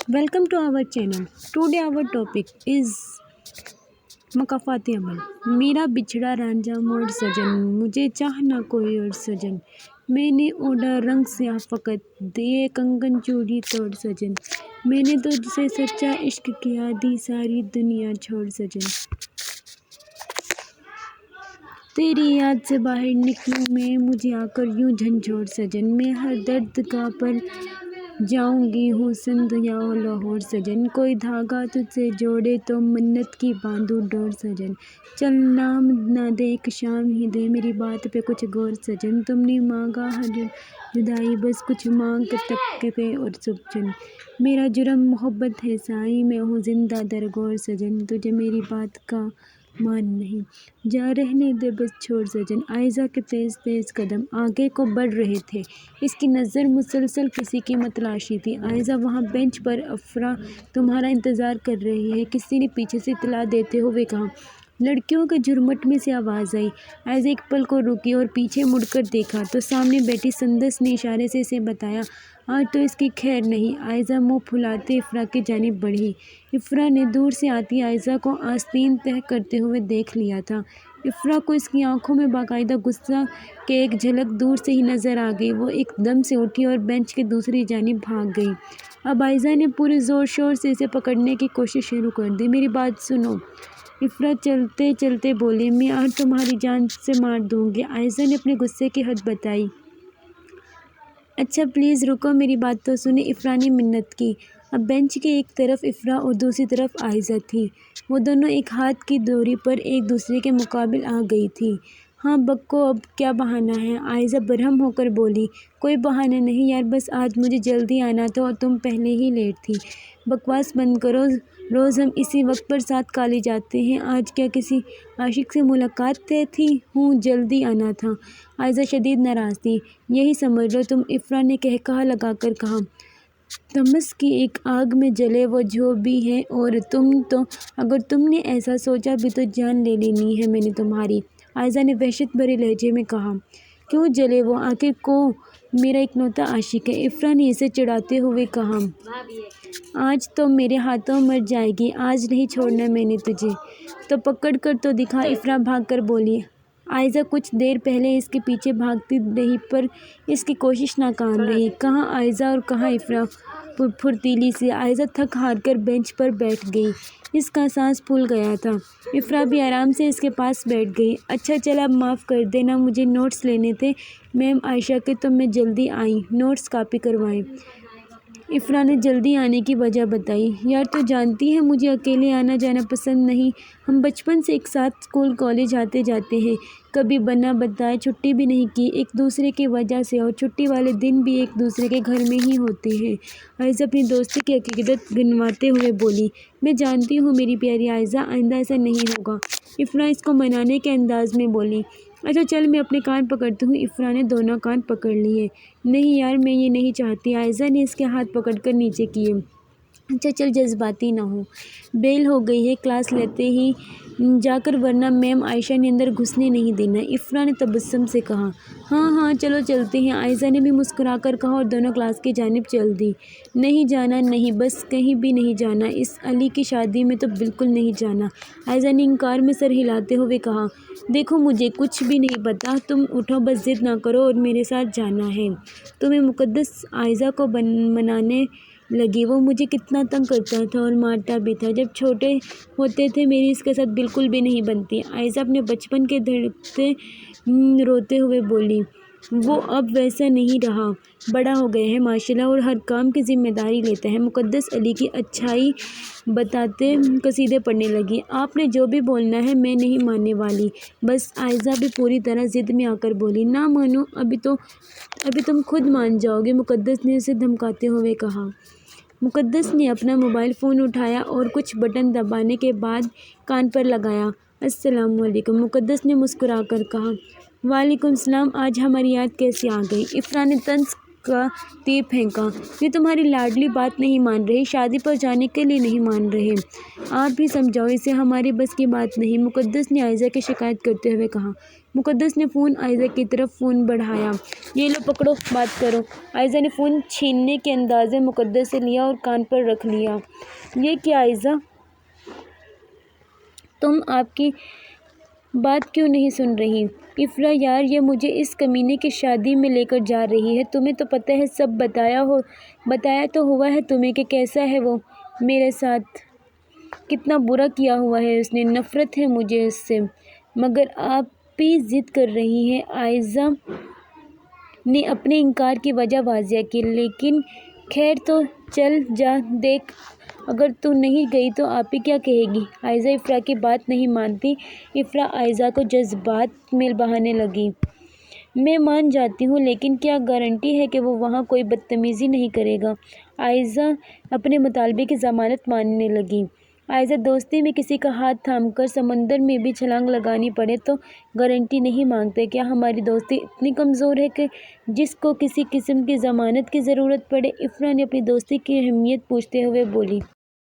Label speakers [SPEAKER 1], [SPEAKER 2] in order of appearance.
[SPEAKER 1] Welcome to our channel. Today our topic is मकाफाती अमल। मेरा बिछड़ा रांझा मोड़ सजन, मुझे चाह ना कोई और सजन। मैंने ओढ़ा रंग स्याह फ़कत, दिए कंगन चूड़ी तोड़ सजन। मैंने तुझसे सच्चा इश्क किया, दी सारी दुनिया छोड़ सजन। तेरी याद से बाहर निकलूं मैं, मुझे आकर यूं झंझोड़ सजन। मैं हर दर्द का पर जाऊंगी हूँ सिंध या लाहौर सजन। कोई धागा तुझसे जोड़े तो मन्नत की बांधू डोर सजन। चल नाम ना दे एक शाम ही दे, मेरी बात पे कुछ गौर सजन। तुमने मांगा हर जुदाई, बस कुछ मांग तकते और सजन। मेरा जुर्म मोहब्बत है साईं, मैं हूँ जिंदा दरगोर सजन। तुझे मेरी बात का मान नहीं, जा रहने दे बस छोड़ सजन। आयज़ा के तेज़ तेज़ कदम आगे को बढ़ रहे थे, इसकी नज़र मुसलसल किसी की मतलाशी थी। आयज़ा वहाँ बेंच पर अफ़रा तुम्हारा इंतज़ार कर रही है, किसी ने पीछे से इत्तला देते हुए कहा। लड़कियों के झुरमुट में से आवाज़ आई। आयज़ा एक पल को रुकी और पीछे मुड़कर देखा तो सामने बैठी संदस ने इशारे से इसे बताया, आज तो इसकी खैर नहीं। आयज़ा मुँह फुलाते इफ़रा की जानिब बढ़ी। इफ़रा ने दूर से आती आयज़ा को आस्तीन तय करते हुए देख लिया था। इफ़रा को इसकी आंखों में बाकायदा गुस्सा के एक झलक दूर से ही नज़र आ गई। वो एकदम से उठी और बेंच के दूसरी जानिब भाग गई। अब आयज़ा ने पूरे ज़ोर शोर से इसे पकड़ने की कोशिश शुरू कर दी। मेरी बात सुनो, इफ़रा चलते चलते बोली, मैं आज तुम्हारी जान से मार दूँगी। आयज़ा ने अपने गुस्से की हद बताई। अच्छा प्लीज़ रुको, मेरी बात तो सुने, इफ़रा ने मिन्नत की। अब बेंच के एक तरफ इफ़रा और दूसरी तरफ आयज़ा थी। वो दोनों एक हाथ की दूरी पर एक दूसरे के मुकाबिल आ गई थी। हाँ बक्को, अब क्या बहाना है? आयज़ा बरहम होकर बोली। कोई बहाना नहीं यार, बस आज मुझे जल्दी आना था और तुम पहले ही लेट थी। बकवास बंद करो, रोज़ हम इसी वक्त पर साथ कॉलेज जाते हैं, आज क्या किसी आशिक से मुलाकात तय थी? हूँ जल्दी आना था। आयज़ा शदीद नाराज़ थी। यही समझ लो तुम, इफ़रा ने कहकहा लगाकर कहा। तमस की एक आग में जले वो जो भी है, और तुम तो, अगर तुमने ऐसा सोचा भी तो जान ले लेनी है मैंने तुम्हारी। आयज़ा ने वहशत भरे लहजे में कहा। क्यों जले वो, आखिर को मेरा इकलौता आशिक है, इफ़रा ने इसे चिढ़ाते हुए कहा। आज तो मेरे हाथों मर जाएगी, आज नहीं छोड़ना मैंने तुझे। तो पकड़ कर तो दिखा, इफ़रा भाग कर बोली। आयज़ा कुछ देर पहले इसके पीछे भागती रही पर इसकी कोशिश नाकाम रही। कहाँ आयज़ा और कहाँ इफ़रा। फुर्तीली सी आयज़ा थक हार कर बेंच पर बैठ गई। इसका सांस फूल गया था। इफ़रा भी आराम से इसके पास बैठ गई। अच्छा चल, अब माफ़ कर देना, मुझे नोट्स लेने थे मैम आयशा के, तो मैं जल्दी आई, नोट्स कॉपी करवाएं। इफ़रा ने जल्दी आने की वजह बताई। यार तो जानती है मुझे अकेले आना जाना पसंद नहीं, हम बचपन से एक साथ स्कूल कॉलेज आते जाते हैं, कभी बना बताए छुट्टी भी नहीं की एक दूसरे की वजह से, और छुट्टी वाले दिन भी एक दूसरे के घर में ही होते हैं। आयज़ा अपनी दोस्ती की हकीकत गिनवाते हुए बोली। मैं जानती हूँ मेरी प्यारी आयज़ा, आइंदा ऐसा नहीं होगा। इफ़रा इसको मनाने के अंदाज में बोली। अच्छा चल, मैं अपने कान पकड़ती हूँ। इफ़रा ने दोनों कान पकड़ लिए। नहीं यार, मैं ये नहीं चाहती। आयज़ा ने इसके हाथ पकड़कर नीचे किए। अच्छा चल, जज्बाती ना हो, बेल हो गई है, क्लास लेते ही जाकर, वरना मैम आयशा ने अंदर घुसने नहीं देना, इफ़रा ने तबस्सुम से कहा। हाँ हाँ चलो चलते हैं, आयज़ा ने भी मुस्कुराकर कहा और दोनों क्लास की जानिब चल दी। नहीं जाना, नहीं, बस कहीं भी नहीं जाना, इस अली की शादी में तो बिल्कुल नहीं जाना, आयज़ा ने इनकार में सर हिलाते हुए कहा। देखो मुझे कुछ भी नहीं पता, तुम उठो, बस ज़िद ना करो और मेरे साथ जाना है तुम्हें। मुक़द्दस आयज़ा को मनाने लगी। वो मुझे कितना तंग करता था और मारता भी था, जब छोटे होते थे मेरी इसके साथ बिल्कुल भी नहीं बनती। आयज़ा अपने बचपन के धड़कते रोते हुए बोली। वो अब वैसा नहीं रहा, बड़ा हो गया है माशाल्लाह और हर काम की जिम्मेदारी लेता है। मुक़द्दस अली की अच्छाई बताते कसीदे पढ़ने लगी। आपने जो भी बोलना है, मैं नहीं मानने वाली, बस। आयज़ा भी पूरी तरह ज़िद में आकर बोली। ना मानो, अभी तुम खुद मान जाओगे, मुक़द्दस ने उसे धमकाते हुए कहा। मुक़द्दस ने अपना मोबाइल फ़ोन उठाया और कुछ बटन दबाने के बाद कान पर लगाया। अस्सलाम वालेकुम, मुक़द्दस ने मुस्कुराकर कहा। वालेकुम सलाम, आज हमारी याद कैसे आ गई? इफ़रा ने तंज کا تیر پھینکا۔ یہ تمہاری لاڈلی بات نہیں مان رہی، شادی پر جانے کے لیے نہیں مان رہے۔ آپ ہی سمجھاؤ اسے، ہماری بس کی بات نہیں، مقدس نے عائزہ کی شکایت کرتے ہوئے کہا۔ مقدس نے عائزہ کی طرف فون بڑھایا۔ یہ لو پکڑو، بات کرو۔ عائزہ نے فون چھیننے کے انداز میں مقدس سے لیا اور کان پر رکھ لیا۔ یہ کیا عائزہ؟ تم آپ کی بات کیوں نہیں سن رہی؟ افرا یار، یہ مجھے اس کمینے کی شادی میں لے کر جا رہی ہے، تمہیں تو پتہ ہے، سب بتایا تو ہوا ہے تمہیں کہ کیسا ہے وہ میرے ساتھ، کتنا برا کیا ہوا ہے اس نے، نفرت ہے مجھے اس سے، مگر آپ بھی ضد کر رہی ہیں۔ عائزہ نے اپنے انکار کی وجہ واضح کی۔ لیکن خیر تو چل جا دیکھ، اگر تو نہیں گئی تو آپی کیا کہے گی؟ عائزہ افرا کی بات نہیں مانتی۔ افرا عائزہ کو جذبات میں بہانے لگی۔ میں مان جاتی ہوں، لیکن کیا گارنٹی ہے کہ وہ وہاں کوئی بدتمیزی نہیں کرے گا؟ عائزہ اپنے مطالبے کی ضمانت مانگنے لگی۔ عائزہ دوستی میں کسی کا ہاتھ تھام کر سمندر میں بھی چھلانگ لگانی پڑے تو گارنٹی نہیں مانگتے۔ کیا ہماری دوستی اتنی کمزور ہے کہ جس کو کسی قسم کی ضمانت کی ضرورت پڑے؟ افرا نے اپنی دوستی کی اہمیت پوچھتے ہوئے بولی۔